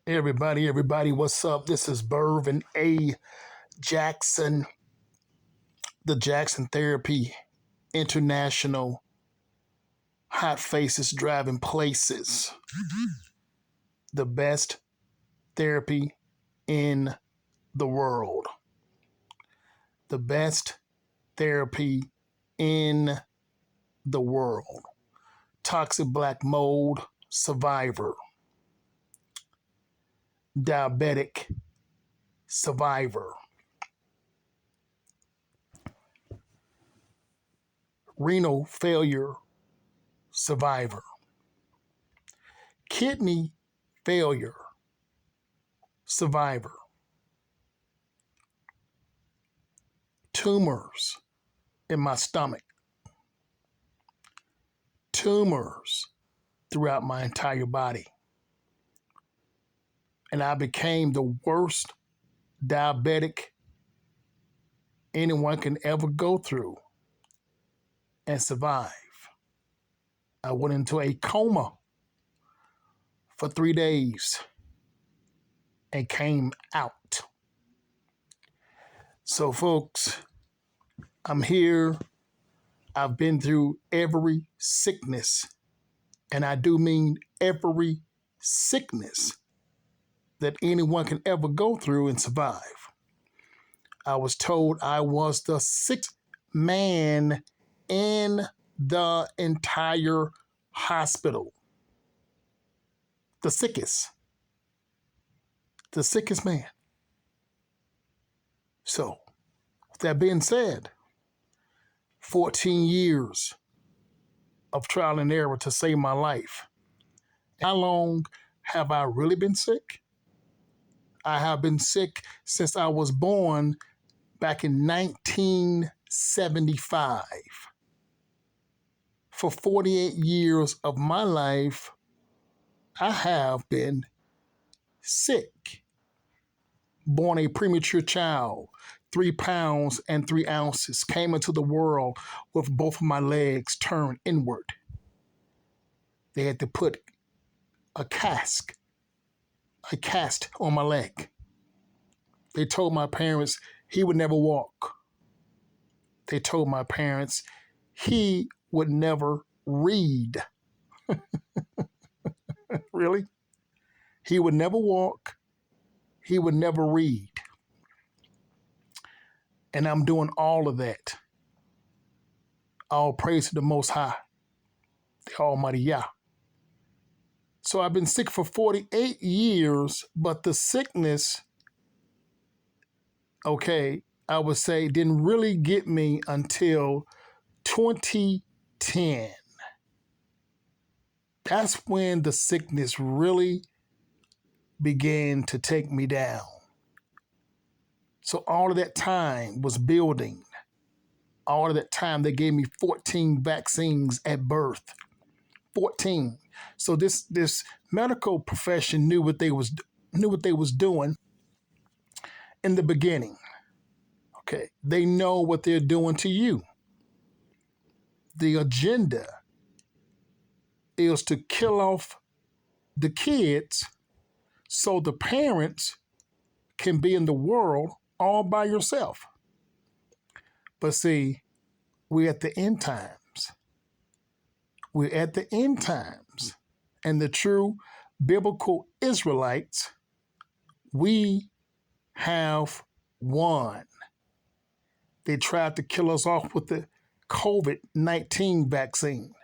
Everybody, what's up? This is Bervin A. Jackson, the Jackson Therapy International Hot Faces Driving Places, the best therapy in the world. The best therapy in the world. Toxic black mold survivor. Diabetic survivor. Renal failure survivor. Kidney failure survivor. Tumors in my stomach. Tumors throughout my entire body. And I became the worst diabetic anyone can ever go through and survive. I went into a coma for 3 days and came out. So folks, I'm here. I've been through every sickness, and I do mean every sickness that anyone can ever go through and survive. I was told I was the sixth man in the entire hospital. The sickest man. So, with that being said, 14 years of trial and error to save my life. How long have I really been sick? I have been sick since I was born back in 1975. For 48 years of my life, I have been sick. Born a premature child, 3 pounds and 3 ounces, came into the world with both of my legs turned inward. They had to put a cast on my leg. They told my parents he would never walk. They told my parents he would never read. Really? He would never walk. He would never read. And I'm doing all of that. All praise to the Most High, the Almighty Yah. So I've been sick for 48 years, but the sickness, I would say didn't really get me until 2010. That's when the sickness really began to take me down. So all of that time was building. All of that time they gave me 14 vaccines at birth. 14. So this medical profession knew what they was doing in the beginning. Okay, they know what they're doing to you. The agenda is to kill off the kids so the parents can be in the world all by yourself. But see, we're at the end times. We're at the end times. And the true biblical Israelites, we have won. They tried to kill us off with the COVID-19 vaccine.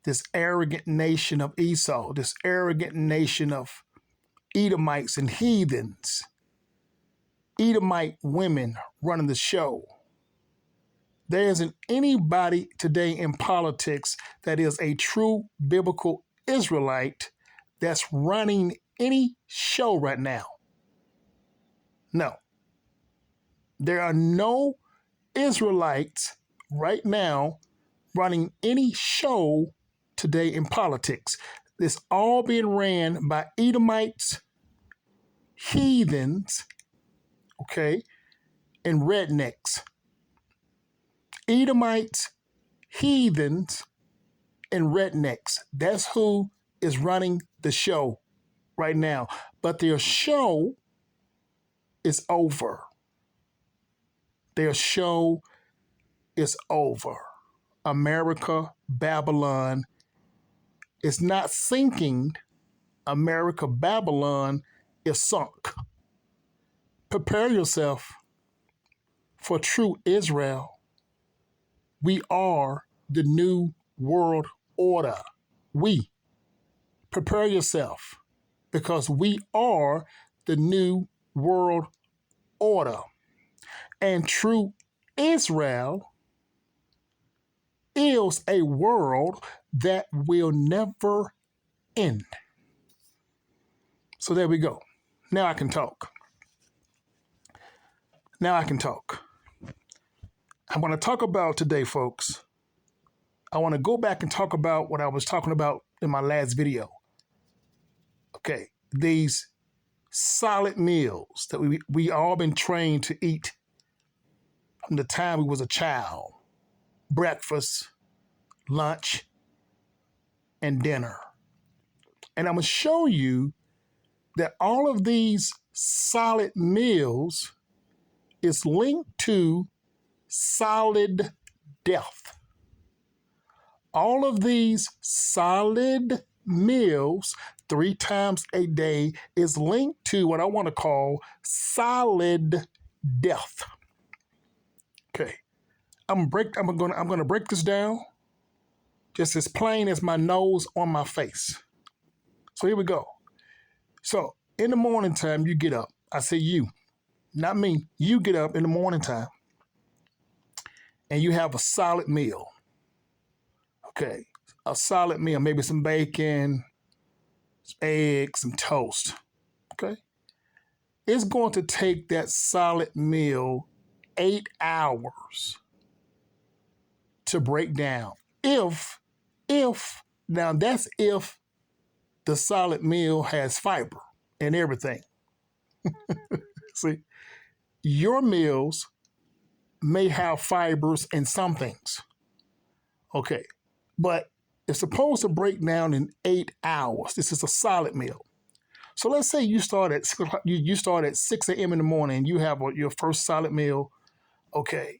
This arrogant nation of Esau, this arrogant nation of Edomites and heathens, Edomite women running the show. There isn't anybody today in politics that is a true biblical Israelite that's running any show right now. No. There are no Israelites right now running any show today in politics. It's all being ran by Edomites, heathens, and rednecks. Edomites, heathens, and rednecks. That's who is running the show right now. but their show is over. Their show is over. America, Babylon is not sinking. America, Babylon is sunk. Prepare yourself for true Israel. We are the new world order. We. Prepare yourself because we are the new world order. And true Israel is a world that will never end. So there we go. Now I can talk. I want to talk about today, folks. I want to go back and talk about what I was talking about in my last video. Okay, these solid meals that we all been trained to eat from the time we was a child. Breakfast, lunch, and dinner. And I'm going to show you that all of these solid meals is linked to solid death. All of these solid meals 3 times a day is linked to what I want to call solid death. Okay. I'm gonna break this down just as plain as my nose on my face. So here we go. So in the morning time, you get up. I say you, not me. You get up in the morning time and you have a solid meal. Okay, a solid meal, maybe some bacon, some eggs, some toast. Okay, it's going to take that solid meal 8 hours to break down. If now that's if the solid meal has fiber and everything. See, your meals may have fibers in some things. Okay, but it's supposed to break down in 8 hours. This is a solid meal. So let's say you start at 6 a.m. in the morning and you have your first solid meal. Okay,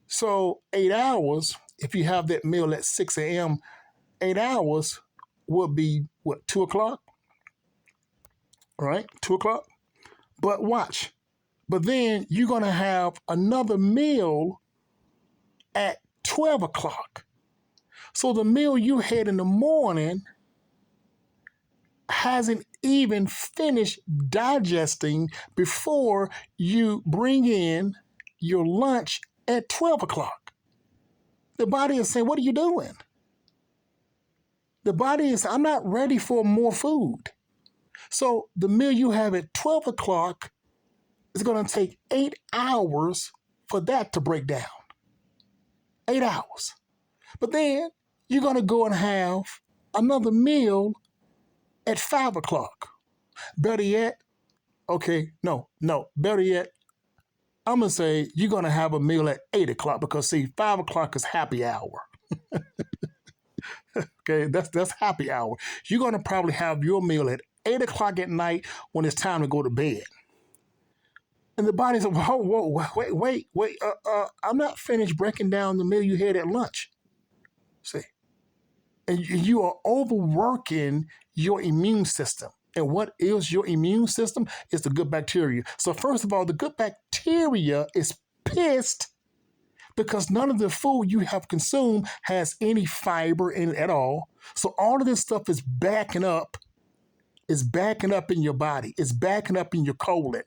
so 8 hours, if you have that meal at 6 a.m., 8 hours would be, what, 2 o'clock? All right, 2 o'clock. But watch. But then you're going to have another meal at 12 o'clock. So the meal you had in the morning hasn't even finished digesting before you bring in your lunch at 12 o'clock. The body is saying, what are you doing? The body is, I'm not ready for more food. So the meal you have at 12 o'clock is going to take 8 hours for that to break down. 8 hours. But then you're going to go and have another meal at 5 o'clock. Better yet, better yet, I'm going to say you're going to have a meal at 8 o'clock because, see, 5 o'clock is happy hour. Okay, that's happy hour. You're going to probably have your meal at 8 o'clock at night when it's time to go to bed. And the body's like, whoa, wait, I'm not finished breaking down the meal you had at lunch. See? And you are overworking your immune system. And what is your immune system? It's the good bacteria. So first of all, the good bacteria is pissed because none of the food you have consumed has any fiber in it at all. So all of this stuff is backing up in your body. It's backing up in your colon.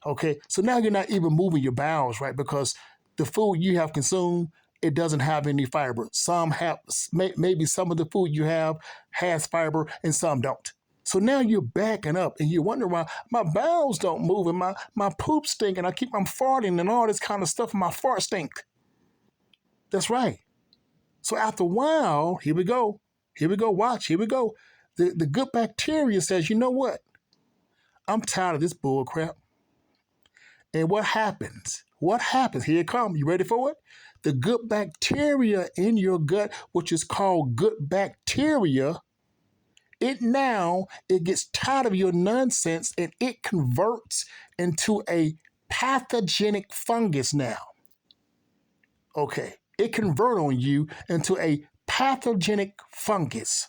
Okay, so now you're not even moving your bowels, right? Because the food you have consumed, it doesn't have any fiber. Some have, maybe some of the food you have has fiber and some don't. So now you're backing up and you're wondering why my bowels don't move and my poop stink and I'm farting and all this kind of stuff and my fart stink. That's right. So after a while, here we go, watch, here we go. The good bacteria says, you know what? I'm tired of this bull crap. And what happens? Here it comes. You ready for it? The good bacteria in your gut, which is called good bacteria, It gets tired of your nonsense and it converts into a pathogenic fungus now. Okay. It convert on you into a pathogenic fungus.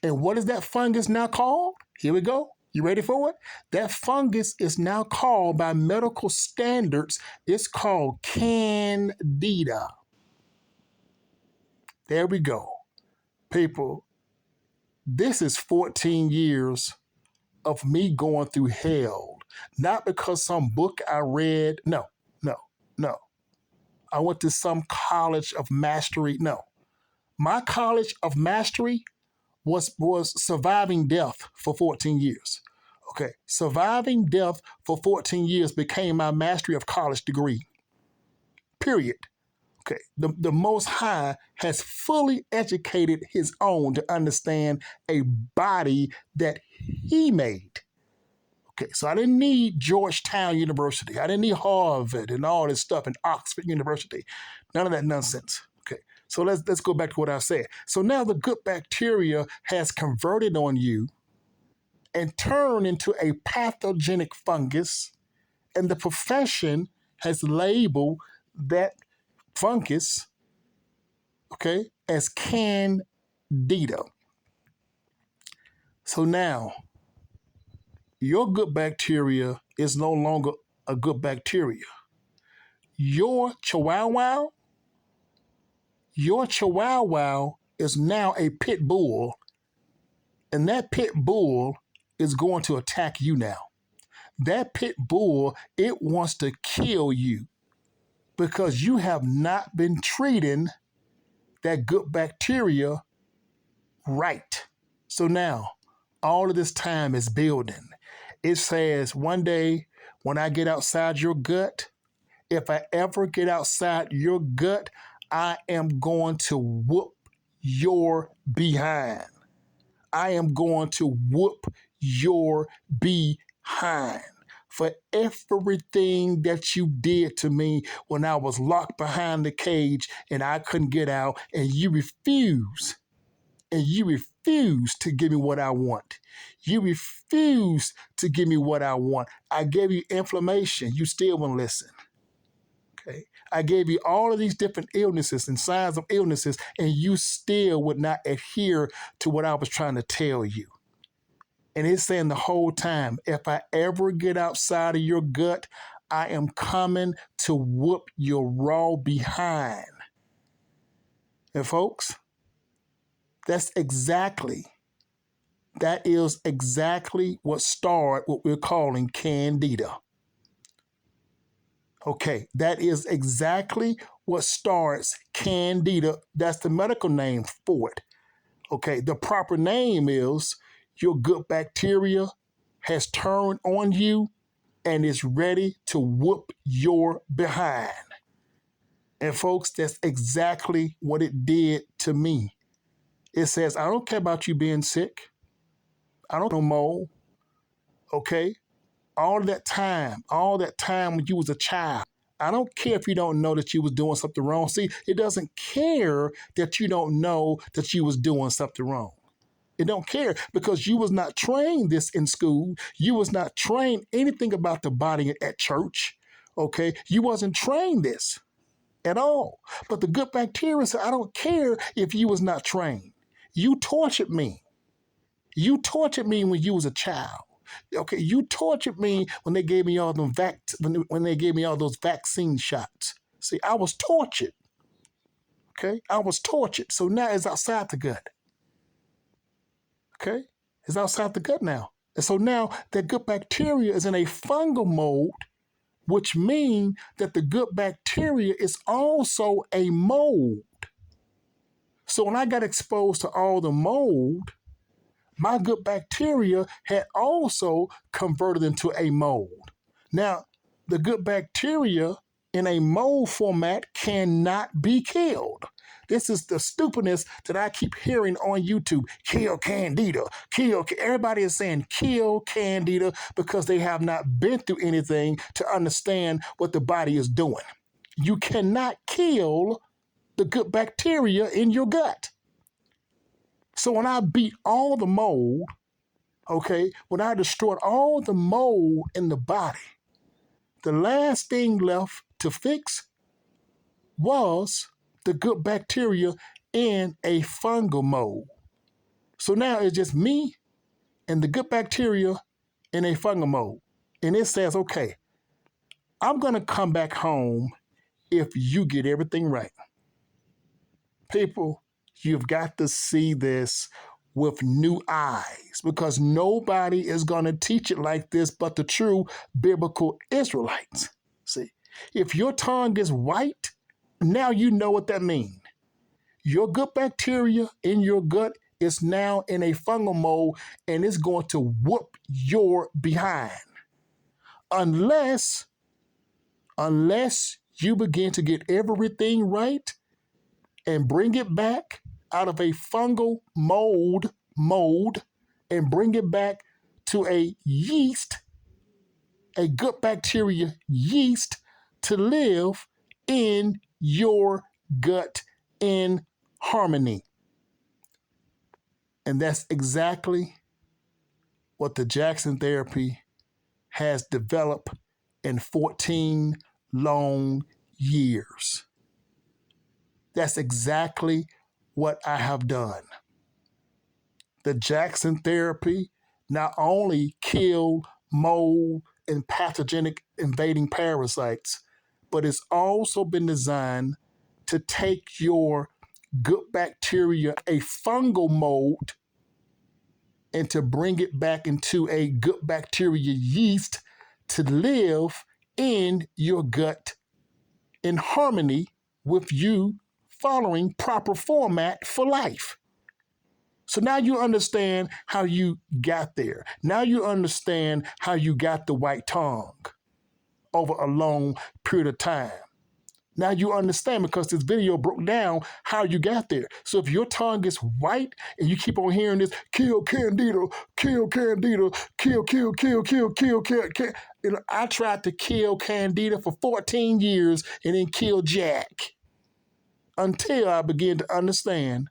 And what is that fungus now called? Here we go. You ready for it? That fungus is now called, by medical standards, it's called Candida. There we go. People, this is 14 years of me going through hell. Not because some book I read. No. I went to some college of mastery. No. My college of mastery was surviving death for 14 years. Okay. Surviving death for 14 years became my mastery of college degree. Period. Okay. The Most High has fully educated his own to understand a body that he made. Okay, so I didn't need Georgetown University. I didn't need Harvard and all this stuff and Oxford University. None of that nonsense. Okay, so let's go back to what I said. So now the good bacteria has converted on you and turned into a pathogenic fungus, and the profession has labeled that fungus, okay, as Candida. So now, your good bacteria is no longer a good bacteria. Your chihuahua is now a pit bull, and that pit bull is going to attack you now. That pit bull, it wants to kill you because you have not been treating that good bacteria right. So now, all of this time is building. It says, one day when I get outside your gut, if I ever get outside your gut, I am going to whoop your behind. I am going to whoop your behind for everything that you did to me when I was locked behind the cage and I couldn't get out, and you refused. And you refuse to give me what I want. You refuse to give me what I want. I gave you inflammation. You still won't listen. Okay. I gave you all of these different illnesses and signs of illnesses, and you still would not adhere to what I was trying to tell you. And it's saying the whole time, if I ever get outside of your gut, I am coming to whoop your raw behind. And folks, that is exactly what started what we're calling Candida. Okay, that is exactly what starts Candida. That's the medical name for it. Okay, the proper name is your good bacteria has turned on you and is ready to whoop your behind. And folks, that's exactly what it did to me. It says, I don't care about you being sick. I don't know mold. Okay? All that time when you was a child, I don't care if you don't know that you was doing something wrong. See, it doesn't care that you don't know that you was doing something wrong. It don't care because you was not trained this in school. You was not trained anything about the body at church. Okay? You wasn't trained this at all. But the good bacteria said, I don't care if you was not trained. You tortured me. You tortured me when you was a child. Okay, you tortured me when they gave me all them when they gave me all those vaccine shots. See, I was tortured. Okay, I was tortured. So now it's outside the gut. Okay, it's outside the gut now. And so now that good bacteria is in a fungal mode, which means that the good bacteria is also a mold. So when I got exposed to all the mold, my good bacteria had also converted into a mold. Now, the good bacteria in a mold format cannot be killed. This is the stupidness that I keep hearing on YouTube. Kill Candida. Everybody is saying kill Candida because they have not been through anything to understand what the body is doing. You cannot kill the good bacteria in your gut. So when I beat all the mold, okay, when I destroyed all the mold in the body, the last thing left to fix was the good bacteria in a fungal mold. So now it's just me and the good bacteria in a fungal mold. And it says, okay, I'm going to come back home if you get everything right. People, you've got to see this with new eyes because nobody is going to teach it like this but the true biblical Israelites. See, if your tongue is white, now you know what that means. Your good bacteria in your gut is now in a fungal mold and it's going to whoop your behind. Unless you begin to get everything right and bring it back out of a fungal mold and bring it back to a yeast, a good bacteria yeast to live in your gut in harmony. And that's exactly what the Jackson therapy has developed in 14 long years. That's exactly what I have done. The Jackson therapy not only killed mold and pathogenic invading parasites, but it's also been designed to take your good bacteria, a fungal mold, and to bring it back into a good bacteria yeast to live in your gut in harmony with you following proper format for life. So now you understand how you got there. Now you understand how you got the white tongue over a long period of time. Now you understand because this video broke down how you got there. So if your tongue is white and you keep on hearing this, kill Candida, kill Candida, kill. You know, I tried to kill Candida for 14 years and then kill Jack until I began to understand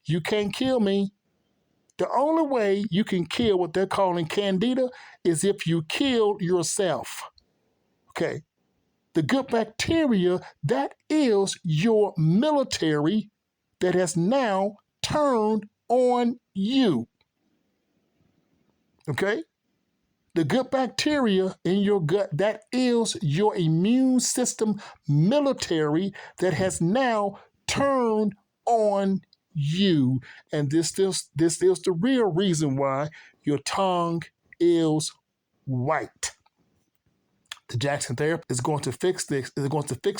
you can't kill me. The only way you can kill what they're calling Candida is if you kill yourself. Okay. The good bacteria, that is your military that has now turned on you. Okay? The good bacteria in your gut, that is your immune system military that has now turned on you. And this is the real reason why your tongue is white. The Jackson therapy is going to fix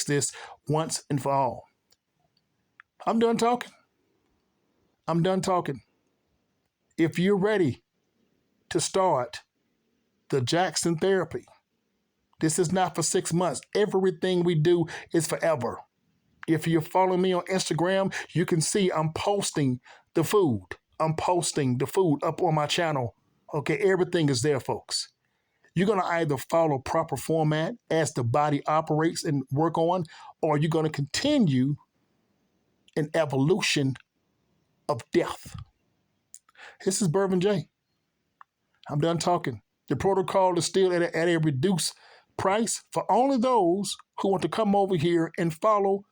this once and for all. I'm done talking. If you're ready to start the Jackson therapy, this is not for 6 months. Everything we do is forever. If you're following me on Instagram, you can see I'm posting the food. I'm posting the food up on my channel. Okay, everything is there, folks. You're going to either follow proper format as the body operates and work on, or you're going to continue an evolution of death. This is Bervin J. I'm done talking. The protocol is still at a reduced price for only those who want to come over here and follow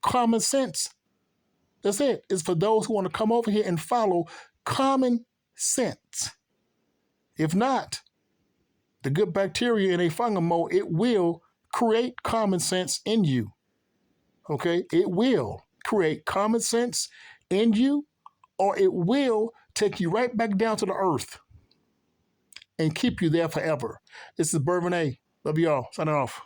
common sense. That's it. It's for those who want to come over here and follow common sense. If not, the good bacteria in a fungal mold, it will create common sense in you. Okay? It will create common sense in you, or it will take you right back down to the earth and keep you there forever. This is Bervin A. Love y'all. Signing off.